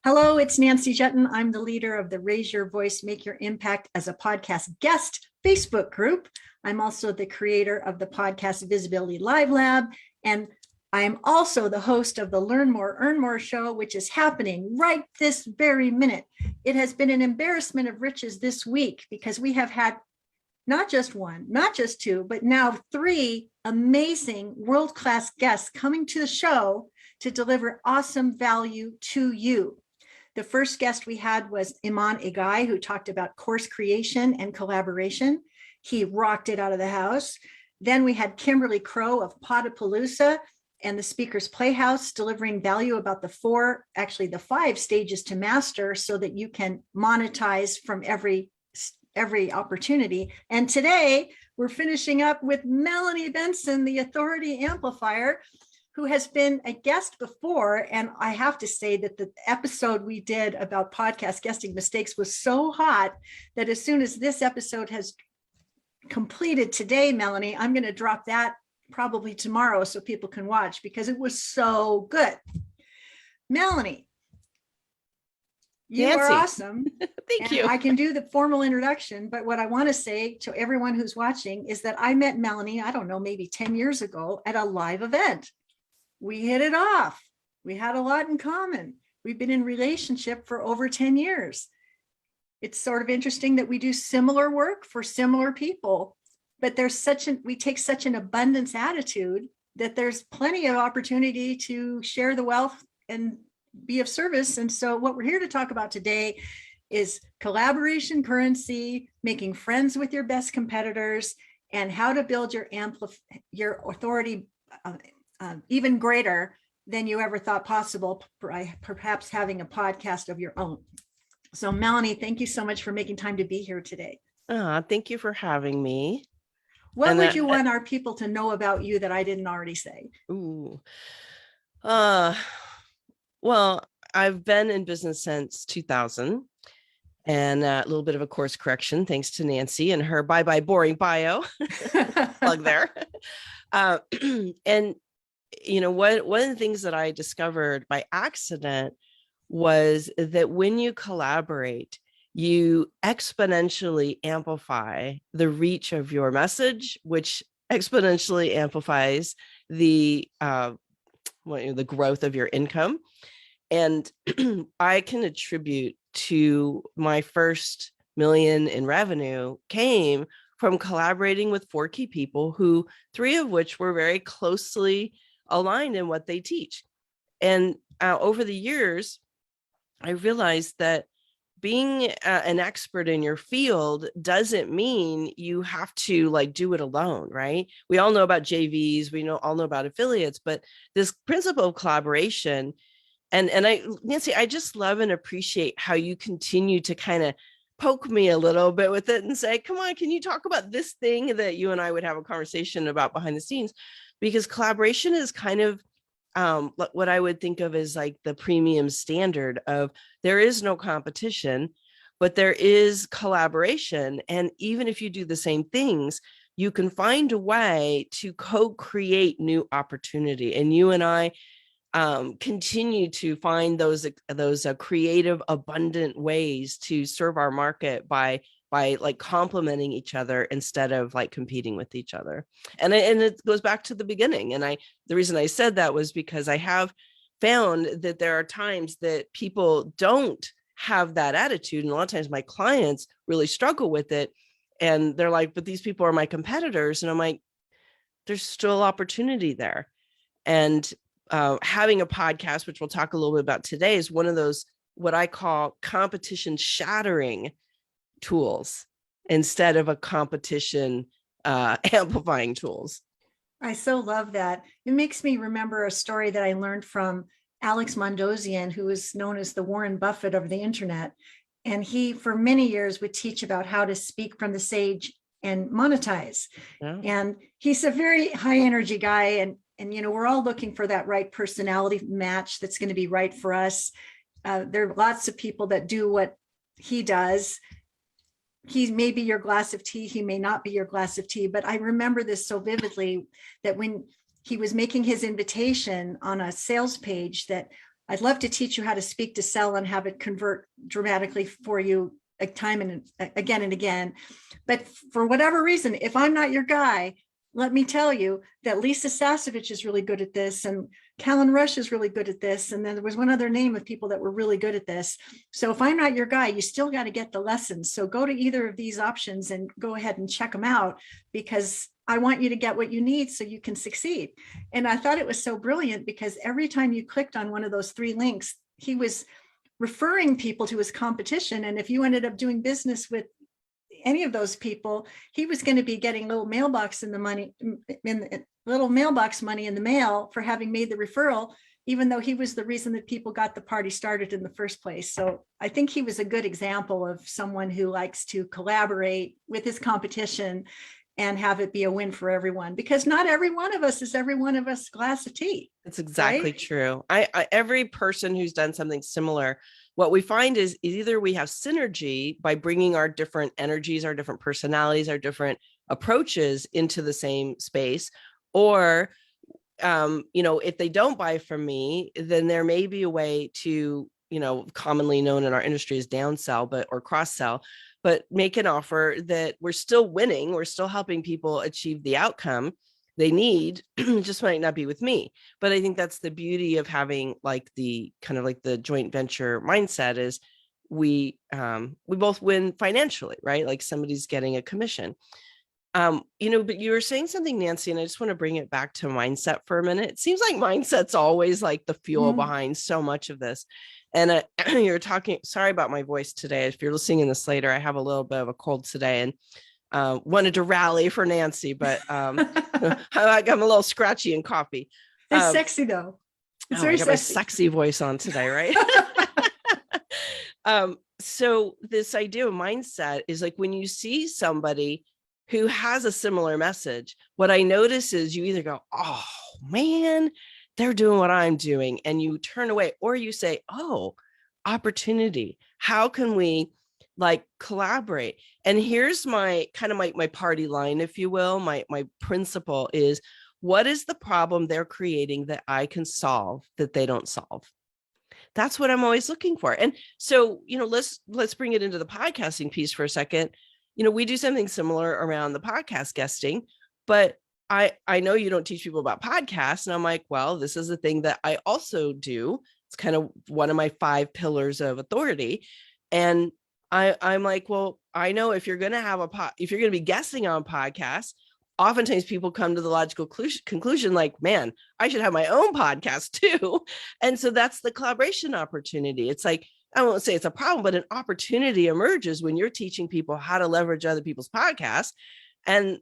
Hello, it's Nancy Juetten. I'm the leader of the Raise Your Voice, Make Your Impact as a Podcast Guest Facebook group. I'm also the creator of the Podcast Visibility Live Lab, and I'm also the host of the Learn More, Earn More show, which is happening right this very minute. It has been an embarrassment of riches this week because we have had not just one, not just two, but now three amazing world-class guests coming to the show to deliver awesome value to you. The first guest we had was Iman Igai, who talked about course creation and collaboration. He rocked it out of the house. Then we had Kimberly Crow of Podapalooza and the Speaker's Playhouse, delivering value about the 5 stages to master so that you can monetize from every opportunity. And today we're finishing up with Melanie Benson, the Authority Amplifier, who has been a guest before. And I have to say that the episode we did about podcast guesting mistakes was so hot that as soon as this episode has completed today, Melanie, I'm going to drop that probably tomorrow so people can watch because it was so good. Melanie, you Nancy. are awesome. Thank you. I can do the formal introduction, but what I want to say to everyone who's watching is that I met Melanie, I don't know, maybe 10 years ago at a live event. We hit it off. We had a lot in common. We've been in relationship for over 10 years. It's sort of interesting that we do similar work for similar people, but we take such an abundance attitude that there's plenty of opportunity to share the wealth and be of service. And so what we're here to talk about today is collaboration currency, making friends with your best competitors, and how to build your authority even greater than you ever thought possible, perhaps having a podcast of your own. So Melanie, thank you so much for making time to be here today. Thank you for having me. What would you want our people to know about you that I didn't already say? Well, I've been in business since 2000, and a little bit of a course correction, thanks to Nancy and her bye-bye boring bio. Plug there. And you know, one of the things that I discovered by accident was that when you collaborate, you exponentially amplify the reach of your message, which exponentially amplifies the growth of your income. And I can attribute to my first $1 million in revenue came from collaborating with 4 key people, who 3 of which were very closely aligned in what they teach. And over the years, I realized that being an expert in your field doesn't mean you have to do it alone, right? We all know about JVs, all know about affiliates, but this principle of collaboration, and Nancy, I just love and appreciate how you continue to kind of poke me a little bit with it and say, come on, can you talk about this thing that you and I would have a conversation about behind the scenes? Because collaboration is kind of what I would think of as the premium standard of there is no competition, but there is collaboration. And even if you do the same things, you can find a way to co-create new opportunity. And you and I continue to find those creative, abundant ways to serve our market by complementing each instead of competing with each other. And it goes back to the beginning. And the reason I said that was because I have found that there are times that people don't have that attitude. And a lot of times my clients really struggle with it. And they're like, but these people are my competitors. And I'm like, there's still opportunity there. And having a podcast, which we'll talk a little bit about today, is one of those, what I call competition shattering tools instead of a competition amplifying tools. I so love that. It makes me remember a story that I learned from Alex Mondosian, who is known as the Warren Buffett of the internet. And he, for many years, would teach about how to speak from the stage and monetize. Yeah. And he's a very high energy guy. And we're all looking for that right personality match that's going to be right for us. There are lots of people that do what he does. He may be your glass of tea, he may not be your glass of tea, but I remember this so vividly that when he was making his invitation on a sales page, that I'd love to teach you how to speak to sell and have it convert dramatically for you like time and again and again. But for whatever reason, if I'm not your guy, let me tell you that Lisa Sasevich is really good at this, and Callan Rush is really good at this. And then there was one other name of people that were really good at this. So if I'm not your guy, you still got to get the lessons. So go to either of these options and go ahead and check them out, because I want you to get what you need so you can succeed. And I thought it was so brilliant because every time you clicked on one of those 3 links, he was referring people to his competition. And if you ended up doing business with any of those people, he was going to be getting little mailbox money in the mail for having made the referral, even though he was the reason that people got the party started in the first place. So I think he was a good example of someone who likes to collaborate with his competition and have it be a win for everyone, because not every one of us is every one of us glass of tea. That's exactly right? true. I every person who's done something similar, what we find is either we have synergy by bringing our different energies, our different personalities, our different approaches into the same space, or if they don't buy from me, then there may be a way to, commonly known in our industry as downsell, or cross sell, but make an offer that we're still winning, we're still helping people achieve the outcome they need, just might not be with me. But I think that's the beauty of having like the kind of like the joint venture mindset is we both win financially, right? Like somebody's getting a commission. But you were saying something, Nancy, and I just want to bring it back to mindset for a minute. It seems like mindset's always like the fuel behind so much of this. And you're talking, sorry about my voice today. If you're listening in this later, I have a little bit of a cold today and wanted to rally for Nancy, but I'm a little scratchy and coffee. It's sexy though. It's very I got sexy. my sexy voice on today, right? So this idea of mindset is like when you see somebody who has a similar message, what I notice is you either go, oh man, they're doing what I'm doing, and you turn away, or you say, oh, opportunity. How can we like collaborate? And here's my kind of my party line, if you will. My principle is, what is the problem they're creating that I can solve that they don't solve? That's what I'm always looking for. And so, let's bring it into the podcasting piece for a second. We do something similar around the podcast guesting, but I know you don't teach people about podcasts. And I'm like, well, this is a thing that I also do. It's kind of one of my 5 pillars of authority. And I'm like, well, I know if you're going to if you're going to be guesting on podcasts, oftentimes people come to the logical conclusion, like, man, I should have my own podcast too. And so that's the collaboration opportunity. It's like, I won't say it's a problem, but an opportunity emerges when you're teaching people how to leverage other people's podcasts. And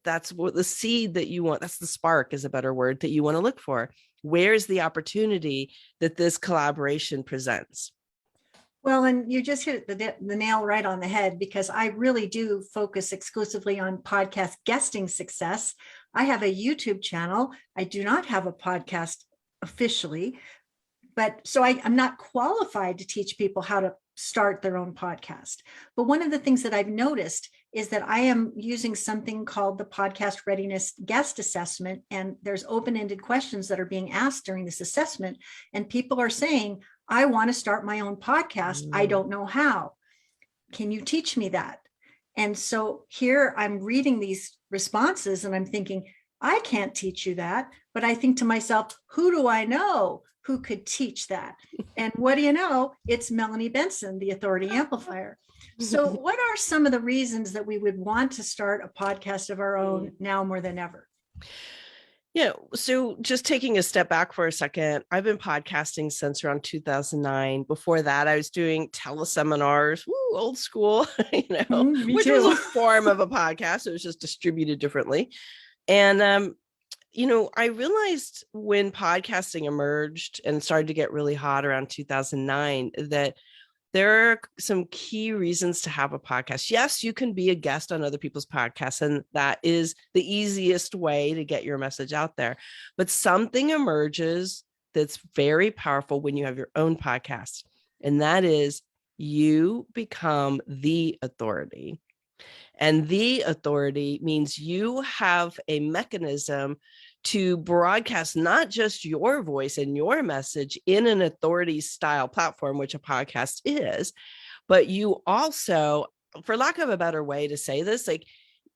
that's what the seed that you want. That's the spark is a better word that you want to look for. Where's the opportunity that this collaboration presents? Well, and you just hit the nail right on the head, because I really do focus exclusively on podcast guesting success. I have a YouTube channel. I do not have a podcast officially, but so I'm not qualified to teach people how to start their own podcast. But one of the things that I've noticed is that I am using something called the Podcast Readiness Guest Assessment, and there's open-ended questions that are being asked during this assessment, and people are saying, I want to start my own podcast. I don't know how. Can you teach me that? And so here I'm reading these responses and I'm thinking, I can't teach you that. But I think to myself, who do I know who could teach that? And what do you know? It's Melanie Benson, the Authority Amplifier. So what are some of the reasons that we would want to start a podcast of our own now more than ever? Yeah. So just taking a step back for a second, I've been podcasting since around 2009. Before that, I was doing teleseminars, old school, which was a form of a podcast. It was just distributed differently. And, I realized when podcasting emerged and started to get really hot around 2009, that there are some key reasons to have a podcast. Yes, you can be a guest on other people's podcasts, and that is the easiest way to get your message out there. But something emerges that's very powerful when you have your own podcast, and that is you become the authority. And the authority means you have a mechanism to broadcast not just your voice and your message in an authority style platform, which a podcast is, but you also, for lack of a better way to say this, like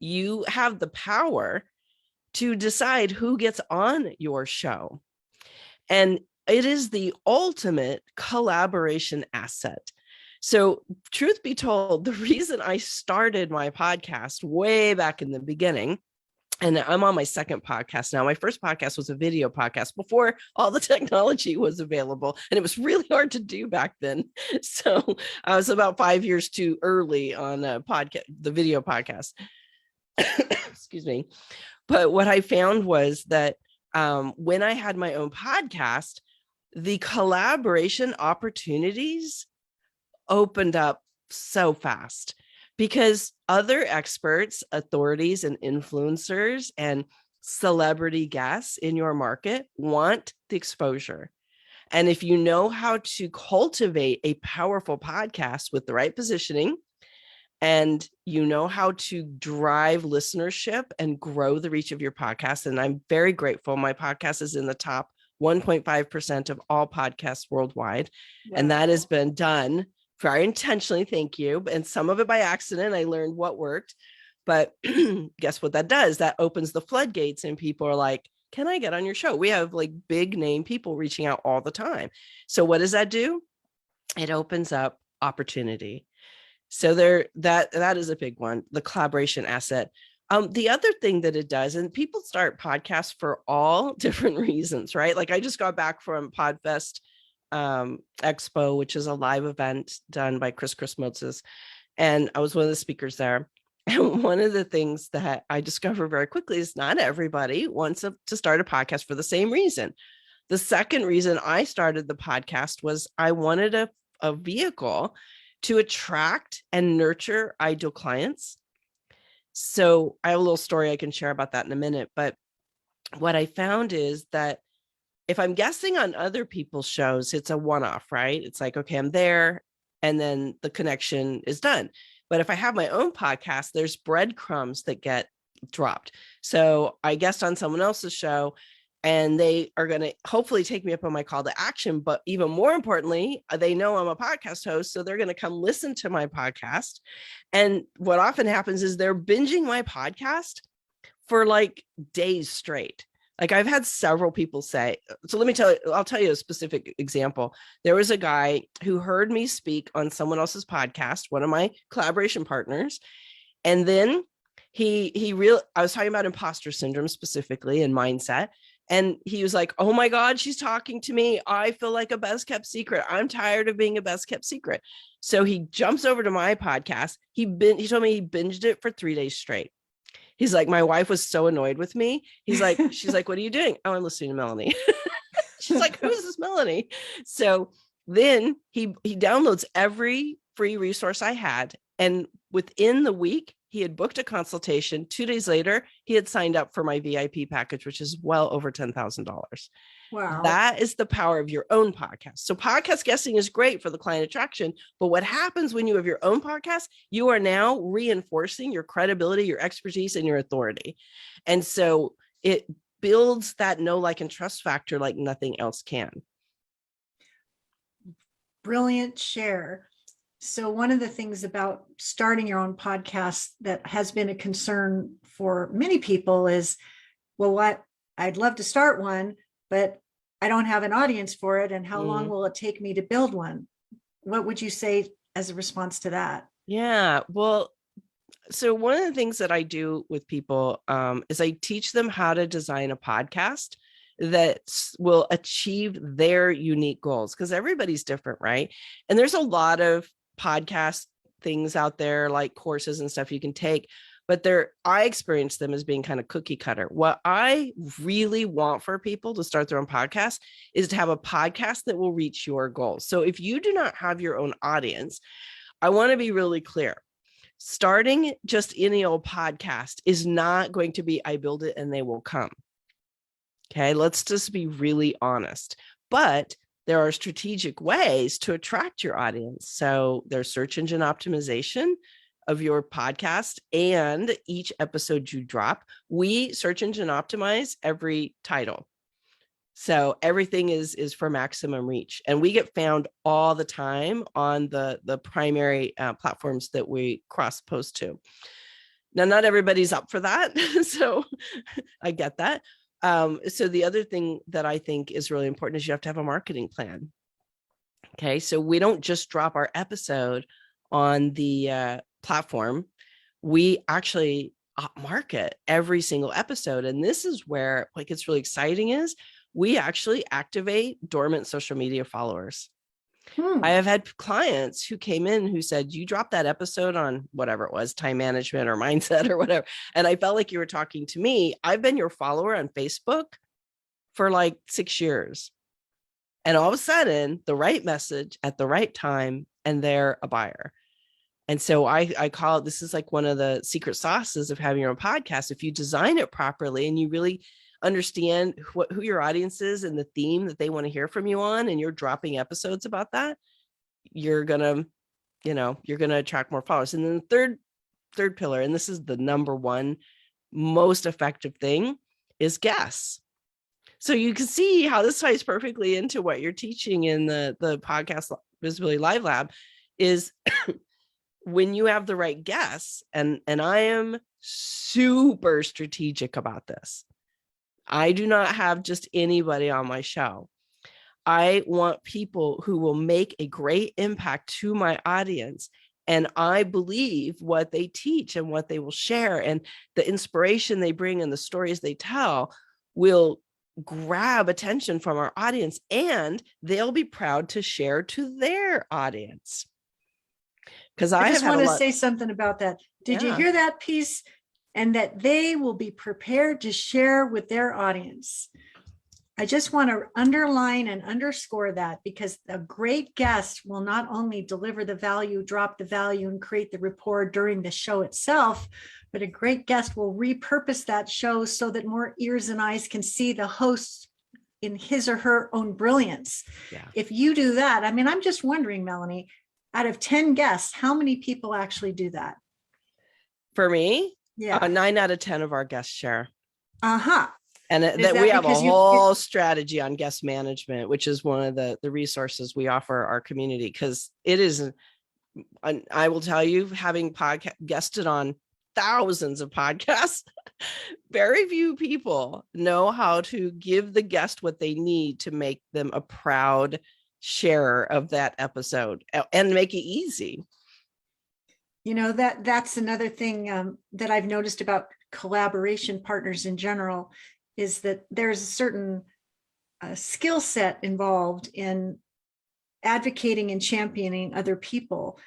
you have the power to decide who gets on your show. And it is the ultimate collaboration asset. So, truth be told, the reason I started my podcast way back in the beginning, and I'm on my second podcast now. My first podcast was a video podcast before all the technology was available. And it was really hard to do back then. So I was about 5 years too early on a podcast, the video podcast. Excuse me. But what I found was that when I had my own podcast, the collaboration opportunities opened up so fast because other experts, authorities, and influencers and celebrity guests in your market want the exposure. And if you know how to cultivate a powerful podcast with the right positioning, and you know how to drive listenership and grow the reach of your podcast, and I'm very grateful. My podcast is in the top 1.5% of all podcasts worldwide. Wow. And that has been done very intentionally. Thank you. And some of it by accident. I learned what worked. But guess what that does? That opens the floodgates and people are like, can I get on your show? We have like big name people reaching out all the time. So what does that do? It opens up opportunity. So that is a big one, the collaboration asset. The other thing that it does, and people start podcasts for all different reasons, right? Like I just got back from Podfest Expo, which is a live event done by Chris Moses. And I was one of the speakers there. And one of the things that I discovered very quickly is not everybody wants to start a podcast for the same reason. The second reason I started the podcast was I wanted a vehicle to attract and nurture ideal clients. So I have a little story I can share about that in a minute. But what I found is that if I'm guesting on other people's shows, it's a one-off, right? It's like, okay, I'm there and then the connection is done. But if I have my own podcast, there's breadcrumbs that get dropped. So I guest on someone else's show and they are going to hopefully take me up on my call to action. But even more importantly, they know I'm a podcast host. So they're going to come listen to my podcast. And what often happens is they're binging my podcast for like days straight. Like I've had several people say, so let me tell you, I'll tell you a specific example. There was a guy who heard me speak on someone else's podcast, one of my collaboration partners. And then I was talking about imposter syndrome specifically and mindset. And he was like, oh my God, she's talking to me. I feel like a best kept secret. I'm tired of being a best kept secret. So he jumps over to my podcast. He told me he binged it for 3 days straight. He's like, my wife was so annoyed with me. She's like, what are you doing? Oh, I'm listening to Melanie. She's like, who is this Melanie? So then he downloads every free resource I had. And within the week, he had booked a consultation. 2 days later, he had signed up for my VIP package, which is well over $10,000. Wow. That is the power of your own podcast. So podcast guesting is great for the client attraction. But what happens when you have your own podcast, you are now reinforcing your credibility, your expertise, and your authority. And so it builds that know, like, and trust factor like nothing else can. Brilliant share. So one of the things about starting your own podcast that has been a concern for many people is, well, I'd love to start one, but I don't have an audience for it. And how long will it take me to build one? What would you say as a response to that? Yeah, well, so one of the things that I do with people is I teach them how to design a podcast that will achieve their unique goals, because everybody's different, right? And there's a lot of podcast things out there, like courses and stuff you can take, but I experience them as being kind of cookie cutter. What I really want for people to start their own podcast is to have a podcast that will reach your goals. So if you do not have your own audience, I want to be really clear. Starting just any old podcast is not going to be, I build it and they will come. Okay, let's just be really honest. But there are strategic ways to attract your audience. So there's search engine optimization, of your podcast and each episode you drop. We search engine optimize every title. So everything is for maximum reach, and we get found all the time on the primary platforms that we cross post to. Now, not everybody's up for that. So I get that. So the other thing that I think is really important is you have to have a marketing plan. Okay. So we don't just drop our episode on the platform. We actually market every single episode. And this is where like it's really exciting is we actually activate dormant social media followers. I have had clients who came in who said, you dropped that episode on whatever it was, time management or mindset or whatever. And I felt like you were talking to me. I've been your follower on Facebook for like 6 years. And all of a sudden, the right message at the right time, and they're a buyer. And so I call it, this is like one of the secret sauces of having your own podcast. If you design it properly and you really understand who your audience is and the theme that they want to hear from you on, and you're dropping episodes about that, you're gonna attract more followers. And then the third pillar, and this is the number one most effective thing, is guests. So you can see how this ties perfectly into what you're teaching in the podcast Visibility Live Lab is when you have the right guests, and I am super strategic about this. I do not have just anybody on my show. I want people who will make a great impact to my audience. And I believe what they teach and what they will share and the inspiration they bring and the stories they tell will grab attention from our audience, and they'll be proud to share to their audience. Because I just want to say something about that. Did you hear that piece? And that they will be prepared to share with their audience. I just want to underline and underscore that, because a great guest will not only deliver the value, drop the value, and create the rapport during the show itself, but a great guest will repurpose that show so that more ears and eyes can see the host in his or her own brilliance. Yeah. If you do that, I mean, I'm just wondering, Melanie, out of 10 guests, how many people actually do that? For me? Yeah. 9 out of 10 of our guests share. Uh-huh. And that we have a whole strategy on guest management, which is one of the resources we offer our community, because it is, I will tell you, having guested on thousands of podcasts, very few people know how to give the guest what they need to make them a proud sharer of that episode and make it easy. You know, that's another thing that I've noticed about collaboration partners in general, is that there's a certain skill set involved in advocating and championing other people.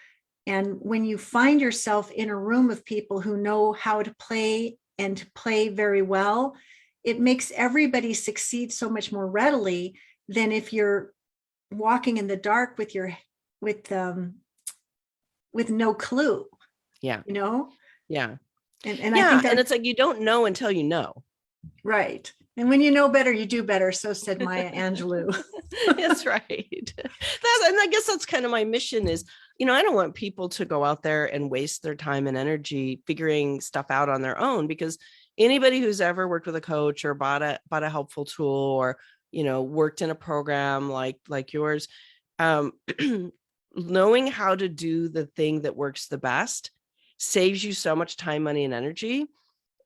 And when you find yourself in a room of people who know how to play and to play very well, it makes everybody succeed so much more readily than if you're walking in the dark with no clue. Yeah. You know? Yeah. And yeah. I think and it's like, you don't know until you know. Right. And when you know better, you do better. So said Maya Angelou. That's right. And I guess that's kind of my mission is, I don't want people to go out there and waste their time and energy figuring stuff out on their own, because anybody who's ever worked with a coach or bought a helpful tool or, worked in a program like yours, knowing how to do the thing that works the best saves you so much time, money, and energy.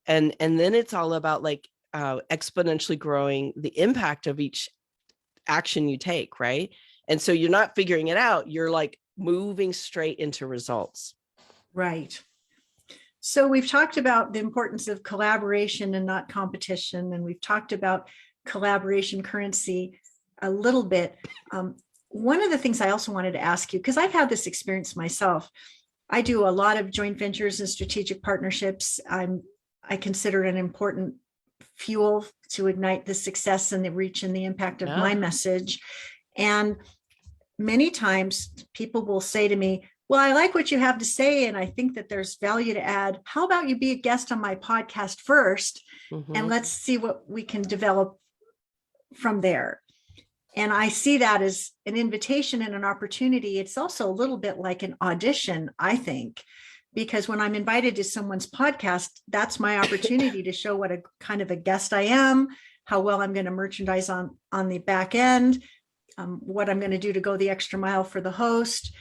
And then it's all about exponentially growing the impact of each action you take, right? And so you're not figuring it out, you're moving straight into results. Right. So we've talked about the importance of collaboration and not competition, and we've talked about collaboration currency a little bit. One of the things I also wanted to ask you, because I've had this experience myself, I do a lot of joint ventures and strategic partnerships. I consider it an important fuel to ignite the success and the reach and the impact of my message. And many times people will say to me, well, I like what you have to say, and I think that there's value to add. How about you be a guest on my podcast first, and let's see what we can develop from there. And I see that as an invitation and an opportunity. It's also a little bit like an audition, I think, because when I'm invited to someone's podcast, that's my opportunity to show what a kind of a guest I am, how well I'm going to merchandise on the back end, what I'm going to do to go the extra mile for the host.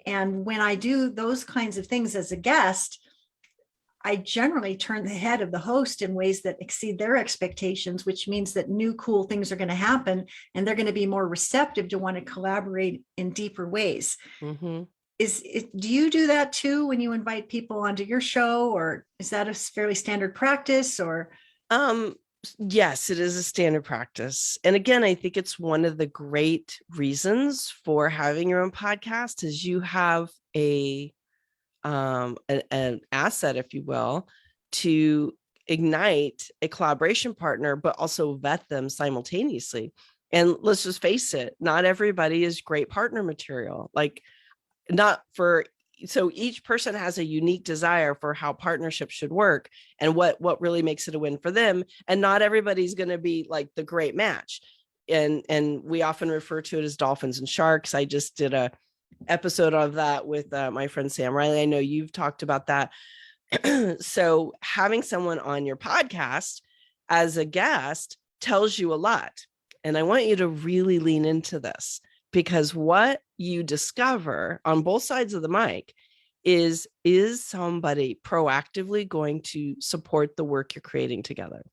And when I do those kinds of things as a guest, I generally turn the head of the host in ways that exceed their expectations, which means that new cool things are going to happen and they're going to be more receptive to want to collaborate in deeper ways. Mm-hmm. Do you do that too when you invite people onto your show, or is that a fairly standard practice? Or yes, it is a standard practice. And again, I think it's one of the great reasons for having your own podcast is you have an asset, if you will, to ignite a collaboration partner, but also vet them simultaneously. And let's just face it, not everybody is great partner material. Like so each person has a unique desire for how partnerships should work and what really makes it a win for them. And not everybody's going to be like the great match. And we often refer to it as dolphins and sharks. I just did a episode of that with my friend Sam Riley. I know you've talked about that. So having someone on your podcast as a guest tells you a lot. And I want you to really lean into this, because what you discover on both sides of the mic is somebody proactively going to support the work you're creating together?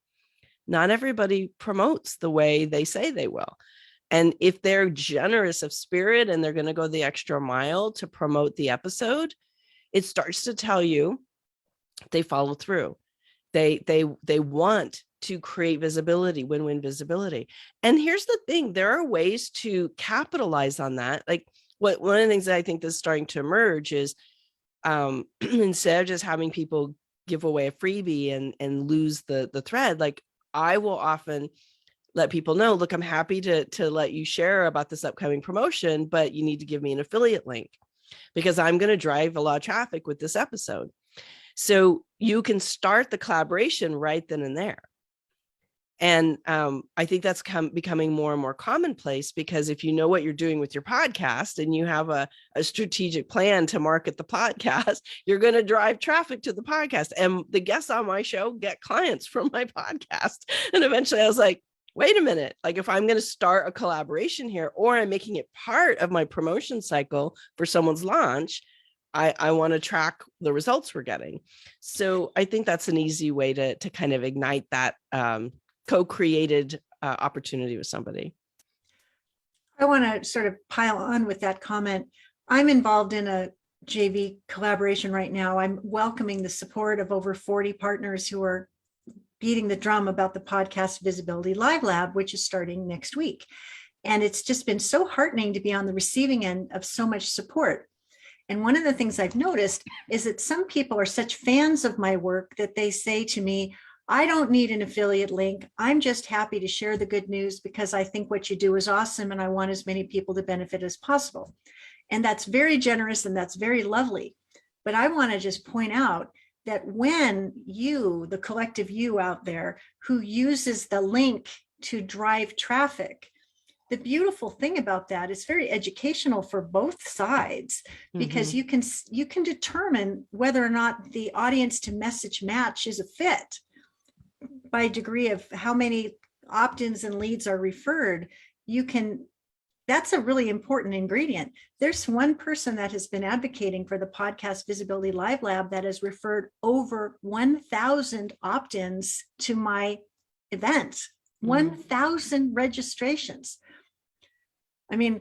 Not everybody promotes the way they say they will. And if they're generous of spirit and they're going to go the extra mile to promote the episode, it starts to tell you they follow through. They want to create visibility, win-win visibility. And here's the thing, there are ways to capitalize on that. Like one of the things that I think that's starting to emerge is instead of just having people give away a freebie and lose the thread, like I will often let people know, look, I'm happy to let you share about this upcoming promotion, but you need to give me an affiliate link because I'm going to drive a lot of traffic with this episode. So you can start the collaboration right then and there. And I think that's becoming more and more commonplace, because if you know what you're doing with your podcast and you have a strategic plan to market the podcast, you're going to drive traffic to the podcast. And the guests on my show get clients from my podcast. And eventually I was like, wait a minute, like if I'm going to start a collaboration here, or I'm making it part of my promotion cycle for someone's launch, I want to track the results we're getting. So I think that's an easy way to kind of ignite that co-created opportunity with somebody. I want to sort of pile on with that comment. I'm involved in a JV collaboration right now. I'm welcoming the support of over 40 partners who are beating the drum about the Podcast Visibility Live Lab, which is starting next week. And it's just been so heartening to be on the receiving end of so much support. And one of the things I've noticed is that some people are such fans of my work that they say to me, I don't need an affiliate link. I'm just happy to share the good news because I think what you do is awesome and I want as many people to benefit as possible. And that's very generous and that's very lovely. But I want to just point out that when you, the collective you out there who uses the link to drive traffic, the beautiful thing about that is very educational for both sides, because you can determine whether or not the audience to message match is a fit by degree of how many opt-ins and leads are referred. That's a really important ingredient. There's one person that has been advocating for the Podcast Visibility Live Lab that has referred over 1,000 opt-ins to my event, 1,000 registrations. I mean,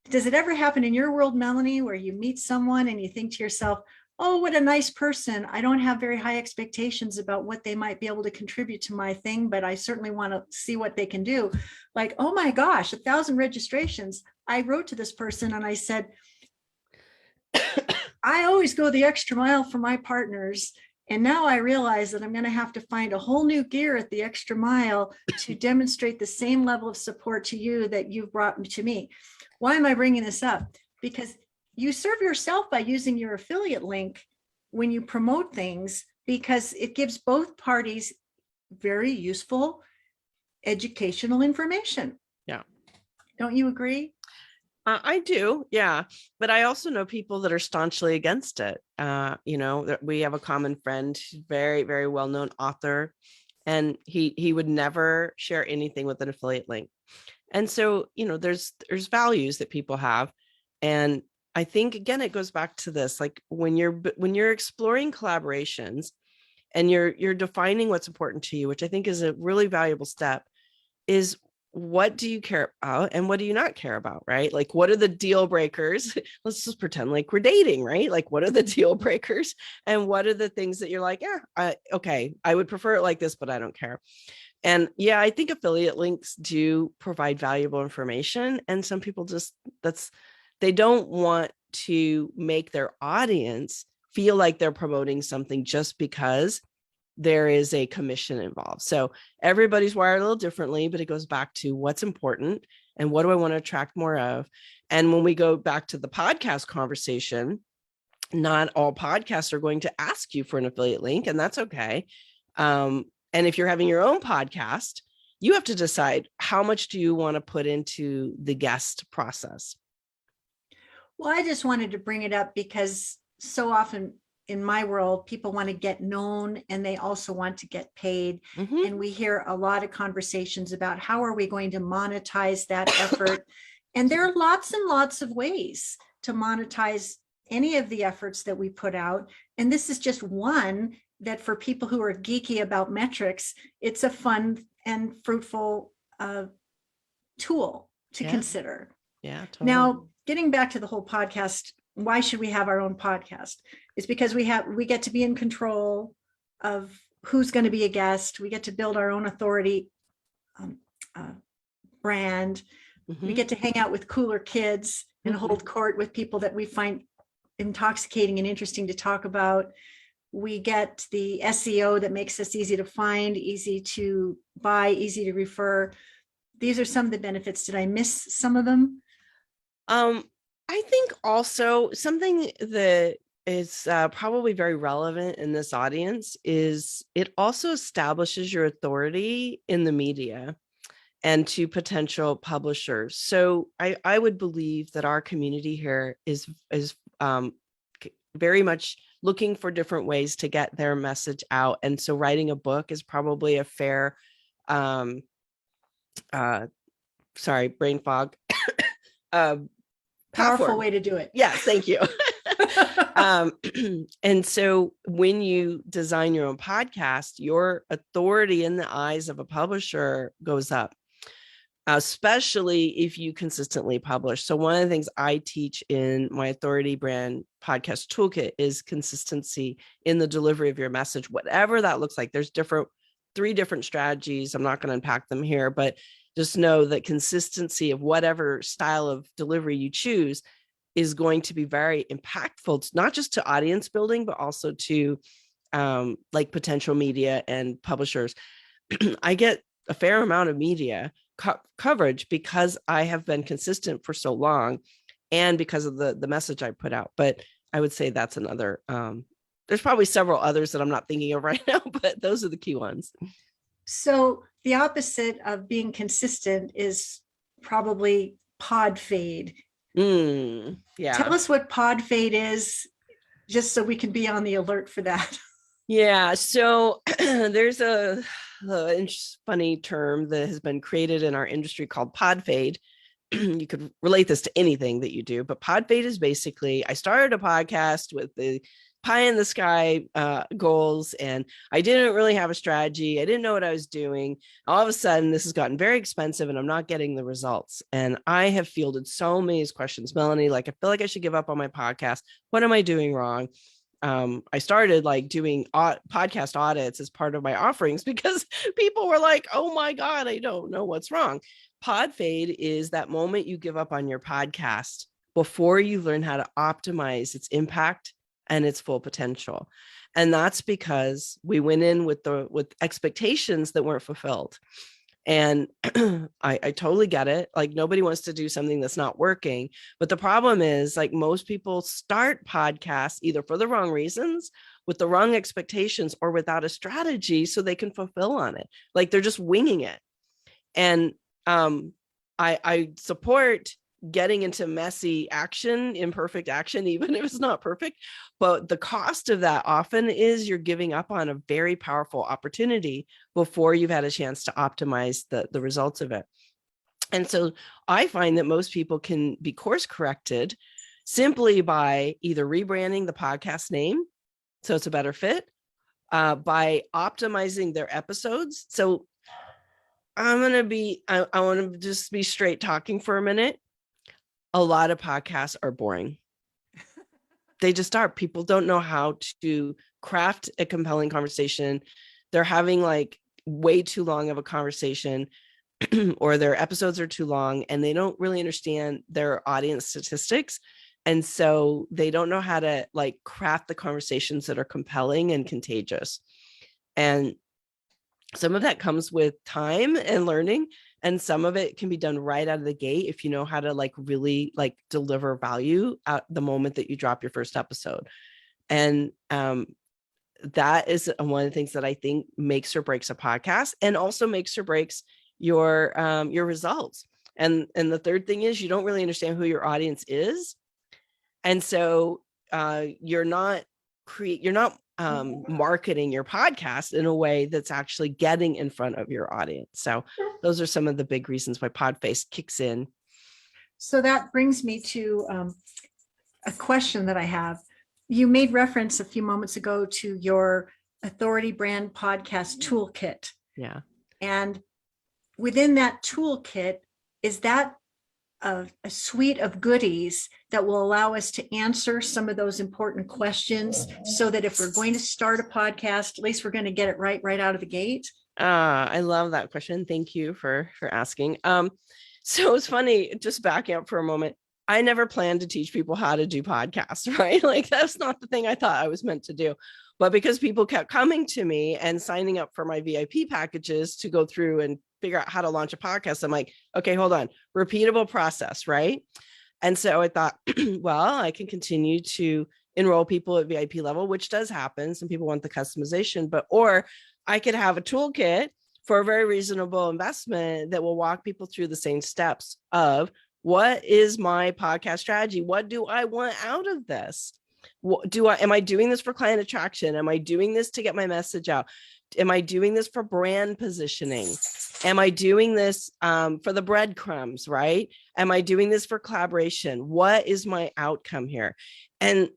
does it ever happen in your world, Melanie, where you meet someone and you think to yourself, oh, what a nice person. I don't have very high expectations about what they might be able to contribute to my thing, but I certainly want to see what they can do. Like, oh my gosh, 1,000 registrations. I wrote to this person and I said, I always go the extra mile for my partners. And now I realize that I'm going to have to find a whole new gear at the extra mile to demonstrate the same level of support to you that you've brought to me. Why am I bringing this up? Because you serve yourself by using your affiliate link when you promote things, because it gives both parties very useful educational information. Yeah. Don't you agree? I do, yeah. But I also know people that are staunchly against it. We have a common friend, very, very well-known author, and he would never share anything with an affiliate link. And so, there's values that people have. And I think, again, it goes back to this, like when you're exploring collaborations and you're defining what's important to you, which I think is a really valuable step, is what do you care about and what do you not care about, right? Like, what are the deal breakers? Let's just pretend like we're dating, right? Like, what are the deal breakers and what are the things that you're like, okay, I would prefer it like this, but I don't care. And yeah, I think affiliate links do provide valuable information. And some people they don't want to make their audience feel like they're promoting something just because there is a commission involved. So everybody's wired a little differently, but it goes back to what's important and what do I want to attract more of. And when we go back to the podcast conversation, not all podcasts are going to ask you for an affiliate link, and that's okay. And if you're having your own podcast, you have to decide how much do you want to put into the guest process. Well, I just wanted to bring it up because so often in my world, people want to get known and they also want to get paid. Mm-hmm. And we hear a lot of conversations about how are we going to monetize that effort? And there are lots and lots of ways to monetize any of the efforts that we put out. And this is just one that for people who are geeky about metrics, it's a fun and fruitful tool to consider. Yeah, totally. Now, getting back to the whole podcast, why should we have our own podcast? It's because we get to be in control of who's going to be a guest. We get to build our own authority brand. Mm-hmm. We get to hang out with cooler kids and hold court with people that we find intoxicating and interesting to talk about. We get the SEO that makes us easy to find, easy to buy, easy to refer. These are some of the benefits. Did I miss some of them? I think also something that is probably very relevant in this audience is it also establishes your authority in the media and to potential publishers. So I would believe that our community here is very much looking for different ways to get their message out. And so writing a book is probably a fair, sorry, brain fog. Powerful way to do it. Yes, thank you. And so when you design your own podcast, your authority in the eyes of a publisher goes up, especially if you consistently publish. So one of the things I teach in my Authority Brand Podcast Toolkit is consistency in the delivery of your message, whatever that looks like. There's 3 different strategies. I'm not going to unpack them here, but just know that consistency of whatever style of delivery you choose is going to be very impactful, not just to audience building, but also to like potential media and publishers. I get a fair amount of media coverage because I have been consistent for so long and because of the message I put out. But I would say that's another, there's probably several others that I'm not thinking of right now, but those are the key ones. So the opposite of being consistent is probably pod fade. Yeah. Tell us what pod fade is, just so we can be on the alert for that. Yeah. So there's a funny term that has been created in our industry called pod fade. You could relate this to anything that you do, but pod fade is basically, I started a podcast with the pie in the sky goals, and I didn't really have a strategy. I didn't know what I was doing. All of a sudden, this has gotten very expensive and I'm not getting the results. And I have fielded so many questions, Melanie, like, I feel like I should give up on my podcast. What am I doing wrong? I started like doing podcast audits as part of my offerings because people were like, oh my God, I don't know what's wrong. Pod fade is that moment you give up on your podcast before you learn how to optimize its impact and its full potential. And that's because we went in with expectations that weren't fulfilled. And I totally get it. Like, nobody wants to do something that's not working. But the problem is, like, most people start podcasts either for the wrong reasons, with the wrong expectations, or without a strategy so they can fulfill on it. Like, they're just winging it. And I support getting into messy action, imperfect action, even if it's not perfect. But the cost of that often is you're giving up on a very powerful opportunity before you've had a chance to optimize the results of it. And so I find that most people can be course corrected simply by either rebranding the podcast name so it's a better fit, by optimizing their episodes. So I want to just be straight talking for a minute. A lot of podcasts are boring. They just are. People don't know how to craft a compelling conversation. They're having like way too long of a conversation or their episodes are too long and they don't really understand their audience statistics. And so they don't know how to like craft the conversations that are compelling and contagious. And some of that comes with time and learning, and some of it can be done right out of the gate if you know how to like really like deliver value at the moment that you drop your first episode. And that is one of the things that I think makes or breaks a podcast, and also makes or breaks your results. And the third thing is you don't really understand who your audience is, and so you're not marketing your podcast in a way that's actually getting in front of your audience. So those are some of the big reasons why Podface kicks in. So that brings me to a question that I have. You made reference a few moments ago to your Authority Brand Podcast Toolkit. Yeah. And within that toolkit, is that a suite of goodies that will allow us to answer some of those important questions so that if we're going to start a podcast, at least we're going to get it right out of the gate? I love that question. Thank you for asking. So it's funny, just backing up for a moment. I never planned to teach people how to do podcasts, right? Like that's not the thing I thought I was meant to do. But because people kept coming to me and signing up for my VIP packages to go through and figure out how to launch a podcast, I'm like, okay, hold on, repeatable process, right? And so I thought, well, I can continue to enroll people at VIP level, which does happen. Some people want the customization, or I could have a toolkit for a very reasonable investment that will walk people through the same steps of what is my podcast strategy? What do I want out of this? Am I doing this for client attraction? Am I doing this to get my message out? Am I doing this for brand positioning? Am I doing this for the breadcrumbs, right? Am I doing this for collaboration? What is my outcome here? And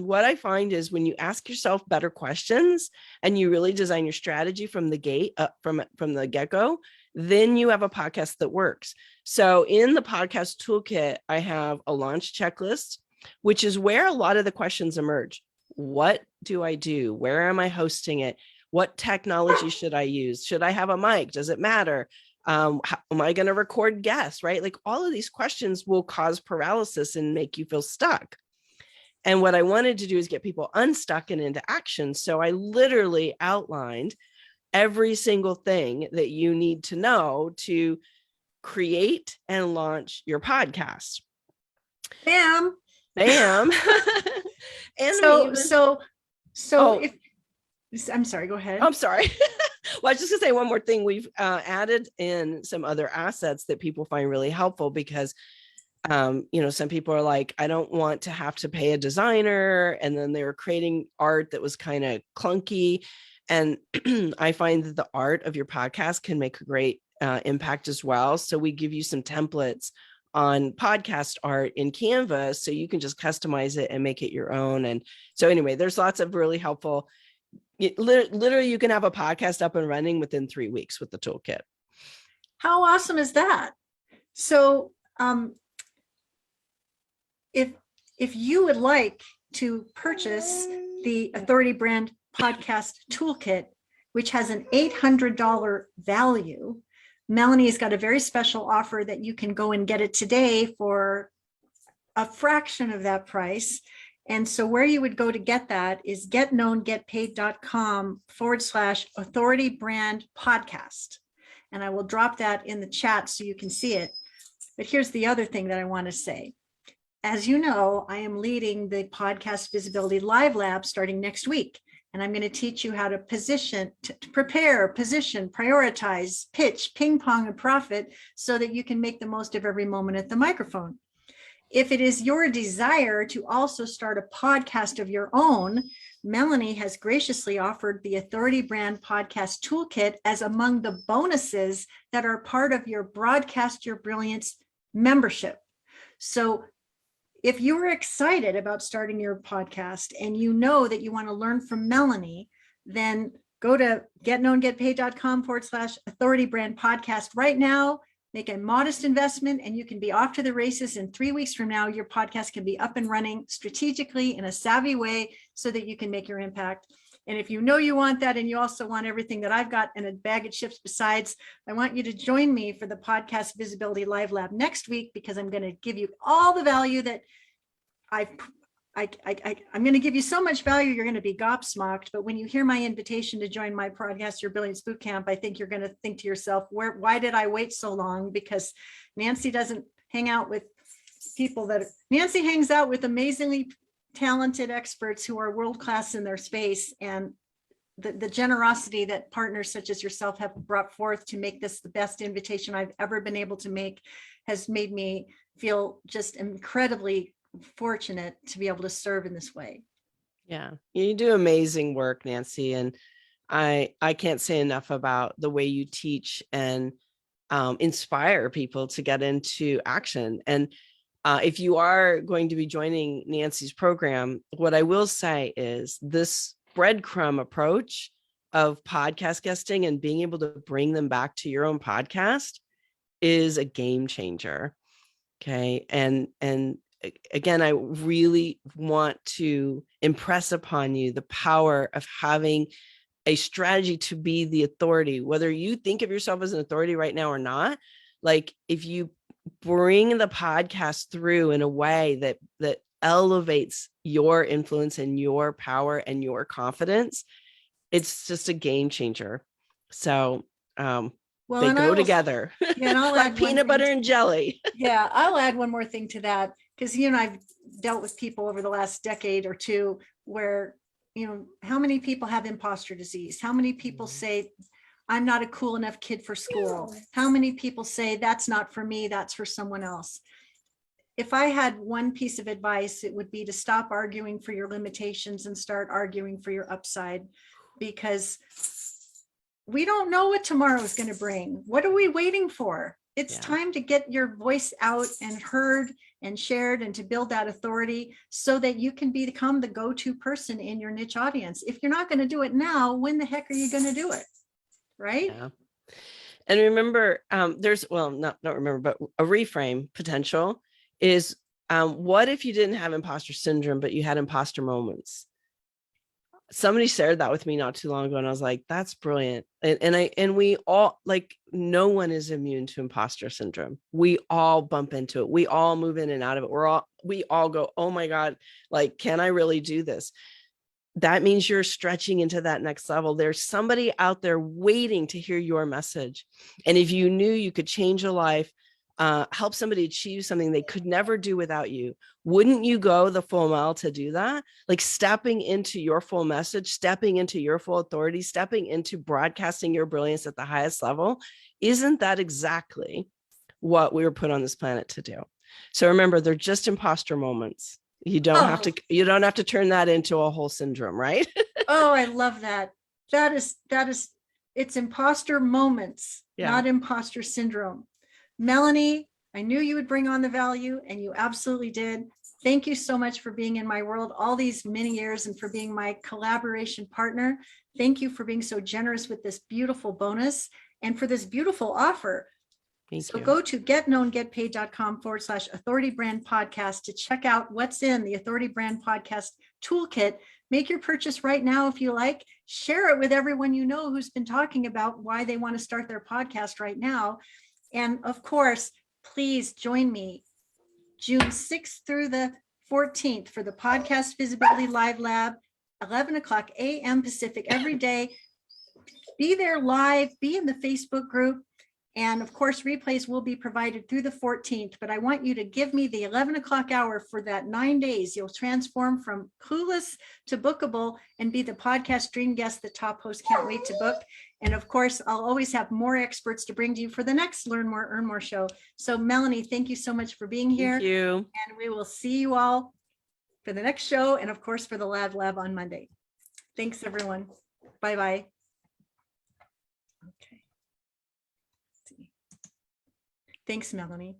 what I find is when you ask yourself better questions and you really design your strategy from the gate, from the get-go, then you have a podcast that works. So in the podcast toolkit, I have a launch checklist, which is where a lot of the questions emerge. What do I do? Where am I hosting it? What technology should I use? Should I have a mic? Does it matter? How am I going to record guests, right? Like all of these questions will cause paralysis and make you feel stuck. And what I wanted to do is get people unstuck and into action. So I literally outlined every single thing that you need to know to create and launch your podcast. Bam. And so if I'm sorry, go ahead. I'm sorry. Well, I was just gonna say one more thing. We've added in some other assets that people find really helpful because, some people are like, I don't want to have to pay a designer. And then they were creating art that was kind of clunky. And I find that the art of your podcast can make a great impact as well. So we give you some templates on podcast art in Canva, so you can just customize it and make it your own. And so anyway, there's lots of really helpful, literally you can have a podcast up and running within 3 weeks with the toolkit. How awesome is that? So if you would like to purchase the Authority Brand Podcast Toolkit, which has an $800 value, Melanie has got a very special offer that you can go and get it today for a fraction of that price. And so where you would go to get that is getknowngetpaid.com/Authority Brand Podcast. And I will drop that in the chat so you can see it. But here's the other thing that I want to say. As you know, I am leading the Podcast Visibility Live Lab starting next week. And I'm going to teach you how to position, to prepare, position, prioritize, pitch, ping pong, and profit so that you can make the most of every moment at the microphone. If it is your desire to also start a podcast of your own, Melanie has graciously offered the Authority Brand Podcast Toolkit as among the bonuses that are part of your Broadcast Your Brilliance membership. So if you are excited about starting your podcast and you know that you want to learn from Melanie, then go to getknowngetpaid.com/Authority Brand Podcast right now. Make a modest investment and you can be off to the races. In 3 weeks from now, your podcast can be up and running strategically in a savvy way so that you can make your impact. And if you know you want that and you also want everything that I've got in a bag of chips besides, I want you to join me for the Podcast Visibility Live Lab next week, because I'm going to give you all the value that I'm going to give you so much value, you're going to be gobsmacked. But when you hear my invitation to join my Podcast Your Brilliance Bootcamp, I think you're going to think to yourself, why did I wait so long? Because Nancy doesn't hang out with people Nancy hangs out with amazingly talented experts who are world-class in their space. And the generosity that partners such as yourself have brought forth to make this the best invitation I've ever been able to make has made me feel just incredibly fortunate to be able to serve in this way. Yeah, you do amazing work, Nancy. And I can't say enough about the way you teach and inspire people to get into action. And if you are going to be joining Nancy's program, what I will say is this breadcrumb approach of podcast guesting and being able to bring them back to your own podcast is a game changer. Okay. And again, I really want to impress upon you the power of having a strategy to be the authority, whether you think of yourself as an authority right now or not. Like if you bring the podcast through in a way that elevates your influence and your power and your confidence, it's just a game changer. So they go together. Yeah, and I'll like add peanut butter and jelly. Yeah, I'll add one more thing to that, because you and I've dealt with people over the last decade or two where, how many people have imposter disease? How many people say, I'm not a cool enough kid for school? How many people say, that's not for me, that's for someone else? If I had one piece of advice, it would be to stop arguing for your limitations and start arguing for your upside, because we don't know what tomorrow is going to bring. What are we waiting for? It's time to get your voice out and heard and shared and to build that authority so that you can become the go-to person in your niche audience. If you're not going to do it now, when the heck are you going to do it? Right? Yeah. And remember, there's, well, not remember, but a reframe potential is what if you didn't have imposter syndrome, but you had imposter moments? Somebody shared that with me not too long ago, and I was like, that's brilliant. And we all, like, no one is immune to imposter syndrome. We all bump into it. We all move in and out of it. We all go, oh my God, like, can I really do this? That means you're stretching into that next level. There's somebody out there waiting to hear your message. And if you knew you could change a life, help somebody achieve something they could never do without you, wouldn't you go the full mile to do that? Like stepping into your full message, stepping into your full authority, stepping into broadcasting your brilliance at the highest level. Isn't that exactly what we were put on this planet to do? So remember, they're just imposter moments. You don't have to turn that into a whole syndrome, right? Oh, I love that. That is, it's imposter moments, not imposter syndrome. Melanie, I knew you would bring on the value, and you absolutely did. Thank you so much for being in my world all these many years and for being my collaboration partner. Thank you for being so generous with this beautiful bonus and for this beautiful offer. So go to getknowngetpaid.com/Authority Brand Podcast to check out what's in the Authority Brand Podcast Toolkit. Make your purchase right now if you like. Share it with everyone you know who's been talking about why they want to start their podcast right now. And of course, please join me June 6th through the 14th for the Podcast Visibility Live Lab, 11 o'clock a.m. Pacific every day. Be there live, be in the Facebook group. And of course, replays will be provided through the 14th, but I want you to give me the 11 o'clock hour for that 9 days. You'll transform from clueless to bookable and be the podcast dream guest the top host can't wait to book. And of course, I'll always have more experts to bring to you for the next Learn More, Earn More show. So Melanie, thank you so much for being here. Thank you. And we will see you all for the next show. And of course, for the Lab on Monday. Thanks, everyone. Bye-bye. Okay. Let's see. Thanks, Melanie.